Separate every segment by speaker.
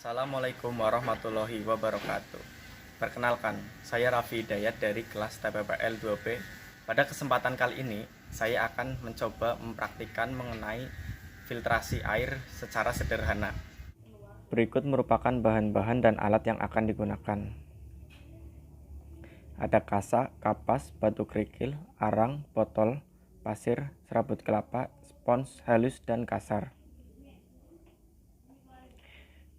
Speaker 1: Assalamualaikum warahmatullahi wabarakatuh. Perkenalkan, saya Raffi Hidayat dari kelas TPPL 2B. Pada kesempatan kali ini, saya akan mencoba mempraktikkan mengenai filtrasi air secara sederhana. Berikut merupakan bahan-bahan dan alat yang akan digunakan. Ada kasa, kapas, batu kerikil, arang, botol, pasir, serabut kelapa, spons halus dan kasar.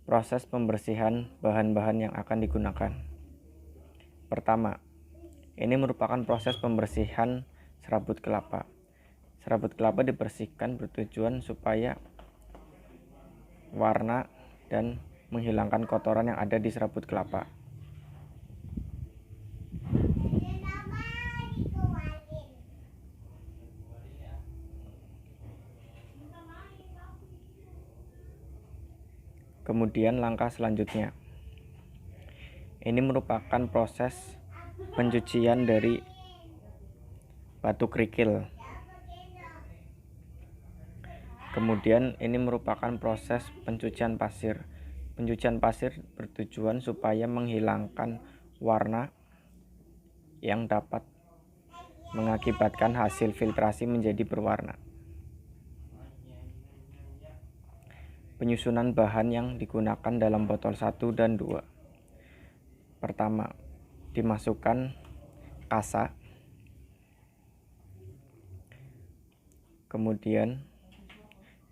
Speaker 1: Proses pembersihan bahan-bahan yang akan digunakan. Pertama, ini merupakan proses pembersihan serabut kelapa. Serabut kelapa dibersihkan bertujuan supaya warna dan menghilangkan kotoran yang ada di serabut kelapa. Kemudian langkah selanjutnya, ini merupakan proses pencucian dari batu kerikil. Kemudian ini merupakan proses pencucian pasir. Pencucian pasir bertujuan supaya menghilangkan warna yang dapat mengakibatkan hasil filtrasi menjadi berwarna. Penyusunan bahan yang digunakan dalam botol 1 dan 2. Pertama, dimasukkan kasa. Kemudian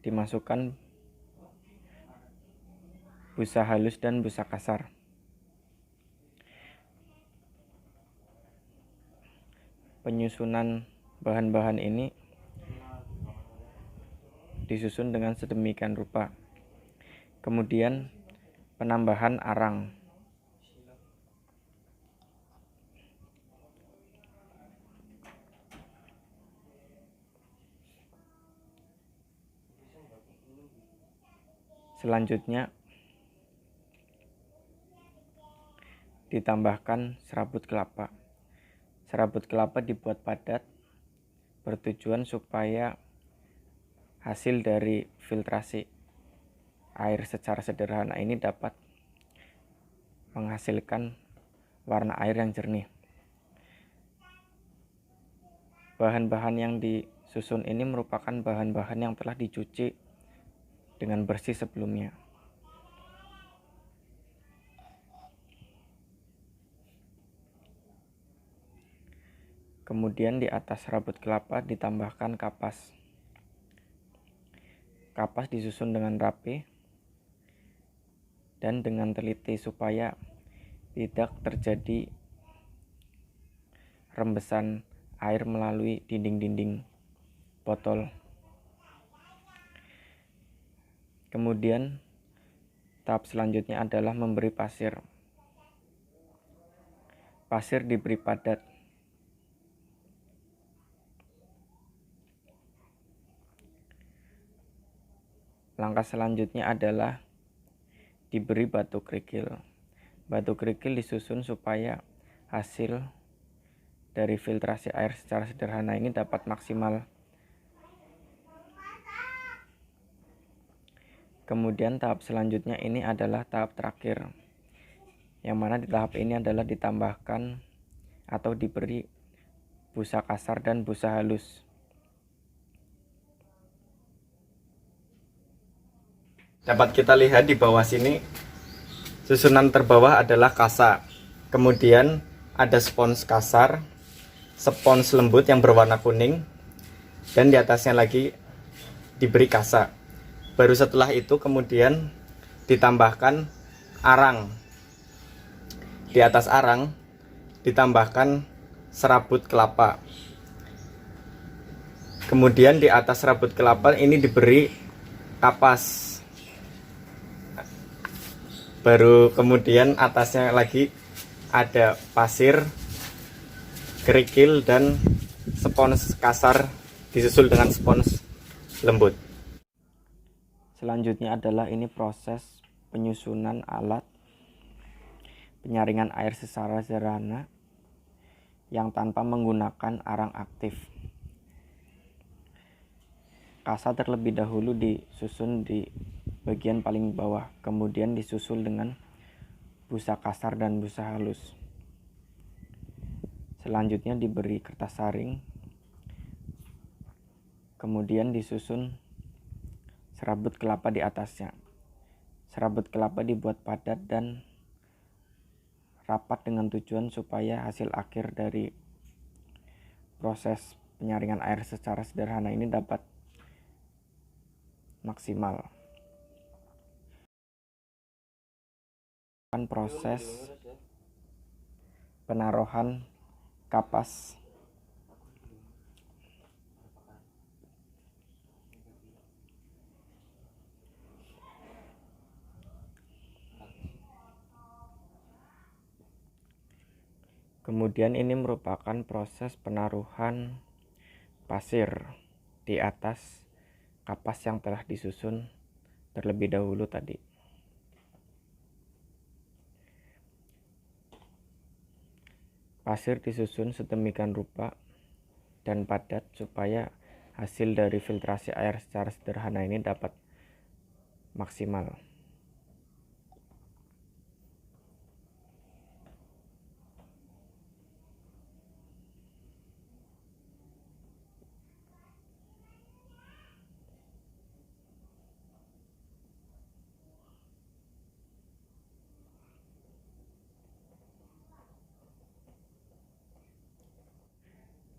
Speaker 1: dimasukkan busa halus dan busa kasar. Penyusunan bahan-bahan ini disusun dengan sedemikian rupa. Kemudian penambahan arang. Selanjutnya ditambahkan serabut kelapa. Serabut kelapa dibuat padat bertujuan supaya hasil dari filtrasi air secara sederhana ini dapat menghasilkan warna air yang jernih. Bahan-bahan yang disusun ini merupakan bahan-bahan yang telah dicuci dengan bersih sebelumnya. Kemudian di atas serabut kelapa ditambahkan kapas. Kapas disusun dengan rapi dan dengan teliti supaya tidak terjadi rembesan air melalui dinding-dinding botol. Kemudian tahap selanjutnya adalah memberi pasir. Pasir diberi padat. Langkah selanjutnya adalah diberi batu kerikil. Batu kerikil disusun supaya hasil dari filtrasi air secara sederhana ini dapat maksimal. Kemudian tahap selanjutnya ini adalah tahap terakhir, yang mana di tahap ini adalah ditambahkan atau diberi busa kasar dan busa halus. Dapat kita lihat di bawah sini, susunan terbawah adalah kasa. Kemudian ada spons kasar, spons lembut yang berwarna kuning, dan di atasnya lagi diberi kasa. Baru setelah itu kemudian ditambahkan arang. Di atas arang ditambahkan serabut kelapa. Kemudian di atas serabut kelapa ini diberi kapas. Baru kemudian atasnya lagi ada pasir, kerikil, dan spons kasar disusul dengan spons lembut. Selanjutnya adalah ini proses penyusunan alat penyaringan air secara sederhana yang tanpa menggunakan arang aktif. Kasa terlebih dahulu disusun di bagian paling bawah, kemudian disusul dengan busa kasar dan busa halus. Selanjutnya diberi kertas saring, kemudian disusun serabut kelapa di atasnya. Serabut kelapa dibuat padat dan rapat dengan tujuan supaya hasil akhir dari proses penyaringan air secara sederhana ini dapat maksimal. Proses penaruhan kapas kemudian ini merupakan proses penaruhan pasir di atas kapas yang telah disusun terlebih dahulu tadi. Pasir disusun sedemikian rupa dan padat supaya hasil dari filtrasi air secara sederhana ini dapat maksimal.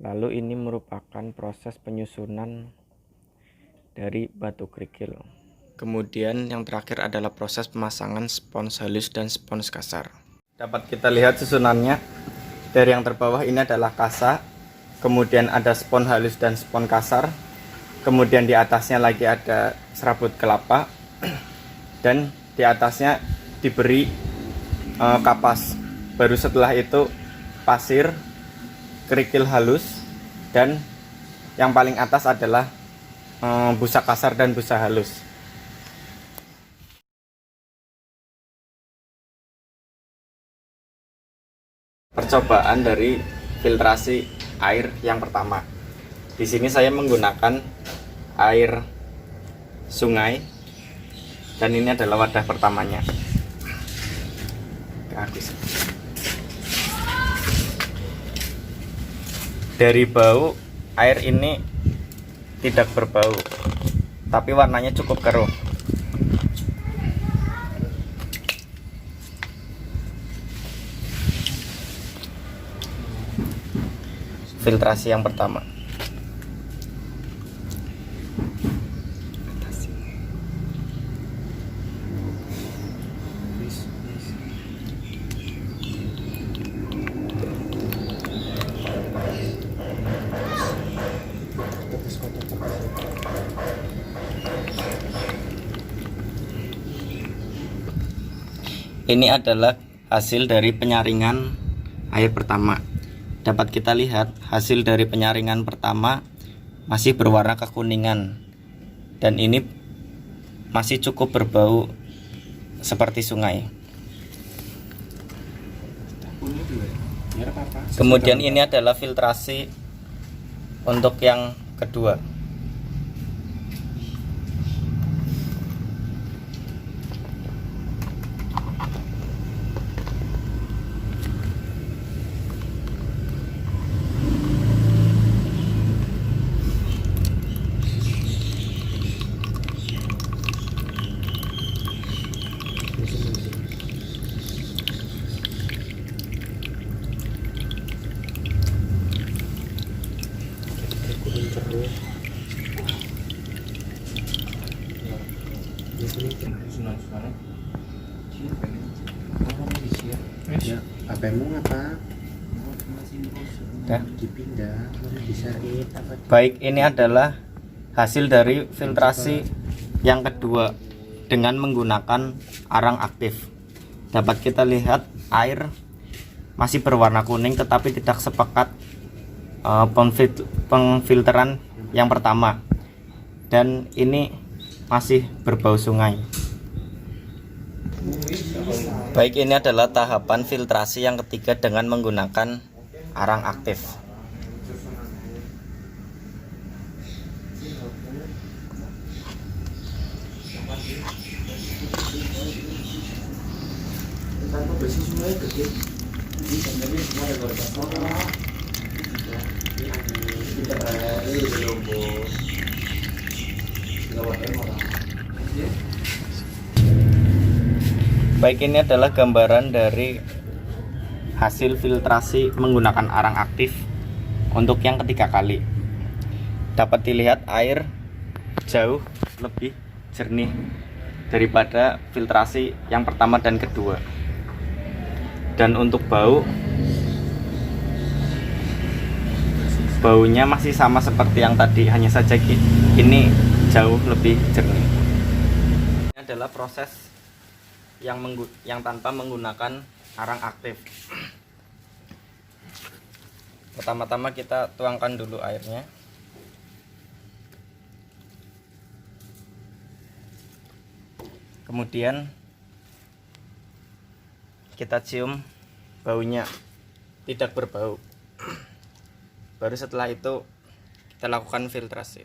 Speaker 1: Lalu ini merupakan proses penyusunan dari batu kerikil. Kemudian yang terakhir adalah proses pemasangan spons halus dan spons kasar. Dapat kita lihat susunannya. Dari yang terbawah ini adalah kasa, kemudian ada spons halus dan spons kasar, kemudian di atasnya lagi ada serabut kelapa, dan di atasnya diberi kapas. Baru setelah itu pasir, kerikil halus, dan yang paling atas adalah busa kasar dan busa halus. Percobaan dari filtrasi air yang pertama. Di sini saya menggunakan air sungai dan ini adalah wadah pertamanya. Dari bau, air ini tidak berbau, tapi warnanya cukup keruh. Filtrasi yang pertama. Ini adalah hasil dari penyaringan air pertama. Dapat kita lihat hasil dari penyaringan pertama masih berwarna kekuningan, dan ini masih cukup berbau seperti sungai. Kemudian ini adalah filtrasi untuk yang kedua.
Speaker 2: Ya, apa-mu apa?
Speaker 1: Ya.
Speaker 2: Dipindah, disarit apa?
Speaker 1: Baik, ini adalah hasil dari filtrasi yang kedua dengan menggunakan arang aktif. Dapat kita lihat air masih berwarna kuning tetapi tidak sepekat pengfilteran yang pertama, dan ini masih berbau sungai. Baik, ini adalah tahapan filtrasi yang ketiga dengan menggunakan arang aktif.
Speaker 2: tanpa besi semuanya gede. Ini sebenarnya semua ada berapa? Ini belum bos.
Speaker 1: Baik, ini adalah gambaran dari hasil filtrasi menggunakan arang aktif untuk yang ketiga kali. Dapat dilihat air jauh lebih jernih daripada filtrasi yang pertama dan kedua. Dan untuk baunya masih sama seperti yang tadi, hanya saja ini jauh lebih jernih. Ini adalah proses yang tanpa menggunakan arang aktif. Pertama-tama kita tuangkan dulu airnya. Kemudian kita cium baunya, tidak berbau. Baru setelah itu kita lakukan filtrasi.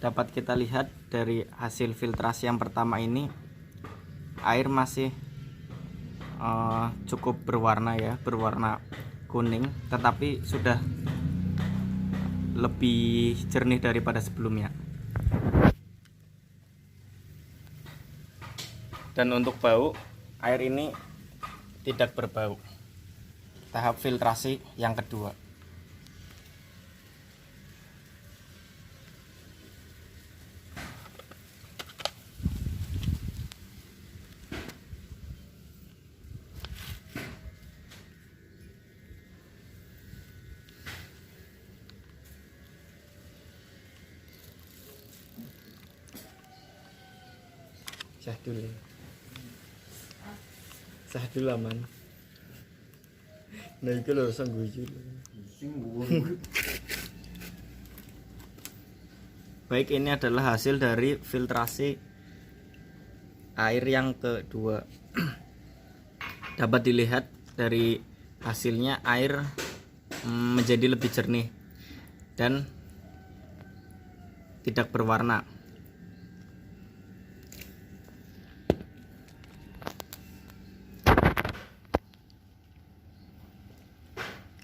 Speaker 1: Dapat kita lihat dari hasil filtrasi yang pertama ini, air masih cukup berwarna ya, berwarna kuning, tetapi sudah lebih jernih daripada sebelumnya. Dan untuk bau, air ini tidak berbau. Tahap filtrasi yang kedua. Sah dulu aman. Nah itu lho sang guyu. Baik, ini adalah hasil dari filtrasi air yang kedua. Dapat dilihat dari hasilnya, air menjadi lebih jernih dan tidak berwarna.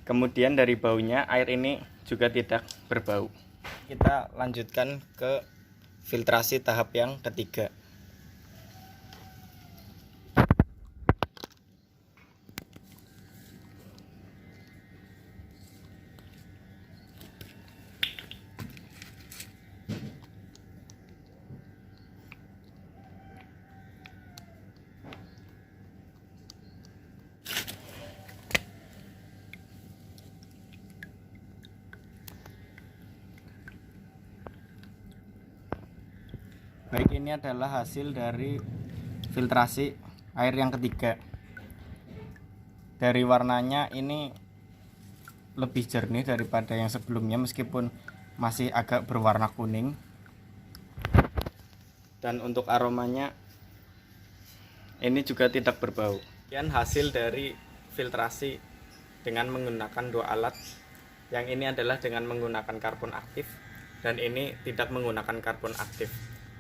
Speaker 1: Kemudian dari baunya, air ini juga tidak berbau. Kita lanjutkan ke filtrasi tahap yang ketiga. Baik, ini adalah hasil dari filtrasi air yang ketiga. Dari warnanya ini lebih jernih daripada yang sebelumnya, meskipun masih agak berwarna kuning. Dan untuk aromanya ini juga tidak berbau. Dan hasil dari filtrasi dengan menggunakan dua alat. Yang ini adalah dengan menggunakan karbon aktif, dan ini tidak menggunakan karbon aktif.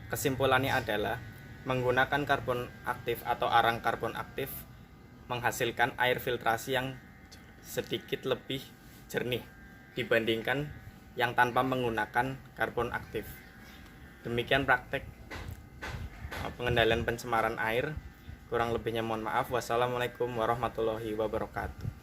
Speaker 1: Kesimpulannya adalah menggunakan karbon aktif atau arang karbon aktif menghasilkan air filtrasi yang sedikit lebih jernih dibandingkan yang tanpa menggunakan karbon aktif. Demikian praktek pengendalian pencemaran air. Kurang lebihnya mohon maaf. Wassalamualaikum warahmatullahi wabarakatuh.